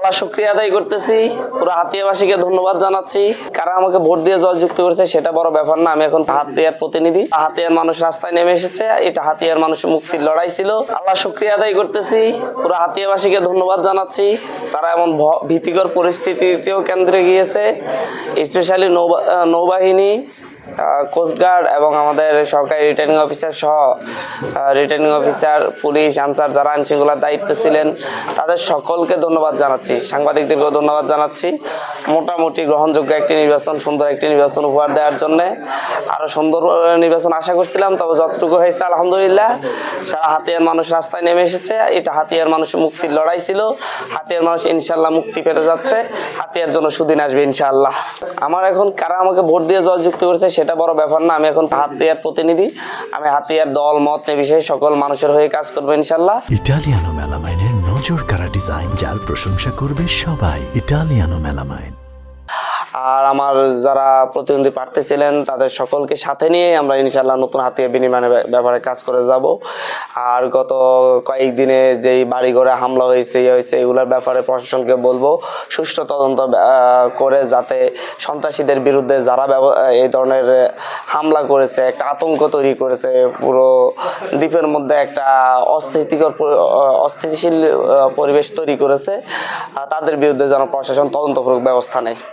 আল্লাহ শুকরিয়া আদায় করতেছি, পুরো হাতিয়াবাসীকে ধন্যবাদ জানাচ্ছি। কারা আমাকে ভোট দিয়ে জয়যুক্ত করেছে সেটা বড় ব্যাপার না, আমি এখন হাতিয়ার প্রতিনিধি। হাতিয়ার মানুষ রাস্তায় নেমে এসেছে, এটা হাতিয়ার মানুষের মুক্তির লড়াই ছিল। আল্লাহ শুকরিয়া আদায় করতেছি, পুরো হাতিয়াবাসীকে ধন্যবাদ জানাচ্ছি। তারা এমন ভীতিকর পরিস্থিতিতেও কেন্দ্রে গিয়েছে, স্পেশালি নৌবাহিনী, কোস্টগার্ড এবং আমাদের সরকারি রিটার্নিং অফিসার সহ রিটার্নিং অফিসার, পুলিশ, আনসার যারা আইন শৃঙ্খলার দায়িত্বে ছিলেন তাদের সকলকে ধন্যবাদ জানাচ্ছি। সাংবাদিকদেরকেও ধন্যবাদ জানাচ্ছি। মোটামুটি গ্রহণযোগ্য একটি নির্বাচন, সুন্দর একটি নির্বাচন উপহার দেওয়ার জন্য। আরও সুন্দর নির্বাচন আশা করছিলাম, তবে যতটুকু হয়েছে আলহামদুলিল্লাহ। সারা হাতিয়ার মানুষ রাস্তায় নেমে এসেছে, এটা হাতিয়ার মানুষের মুক্তির লড়াই ছিল। হাতিয়ার মানুষ ইনশাল্লাহ মুক্তি পেতে যাচ্ছে, হাতিয়ার জন্য সুদিন আসবে ইনশাআল্লাহ। আমার এখন কারা আমাকে ভোট দিয়ে জয়যুক্ত করেছে সেটা বড় ব্যাপার না, আমি এখন হাতিয়ার প্রতিনিধি। আমি হাতিয়ার দল মত নির্বিশেষে সকল মানুষের হয়ে কাজ করবো ইনশাল্লাহ। ইটালিয়ানো মেলামাইনের নজর কাড়া ডিজাইন, যার প্রশংসা করবে সবাই। Italiano melamine. আর আমার যারা প্রতিদ্বন্দ্বী প্রার্থী ছিলেন তাদের সকলকে সাথে নিয়ে আমরা ইনশাল্লাহ নতুন হাতিয়ার বিনিময়ের ব্যাপারে কাজ করে যাব। আর গত কয়েকদিনে যেই বাড়িঘরে হামলা হয়েছে এগুলোর ব্যাপারে প্রশাসনকে বলবো সুষ্ঠু তদন্ত করে, যাতে সন্ত্রাসীদের বিরুদ্ধে যারা এই ধরনের হামলা করেছে, একটা আতঙ্ক তৈরি করেছে, পুরো দ্বীপের মধ্যে একটা অস্থিতিশীল পরিবেশ তৈরি করেছে, তাদের বিরুদ্ধে যেন প্রশাসন তদন্তপূর্বক ব্যবস্থা নেয়।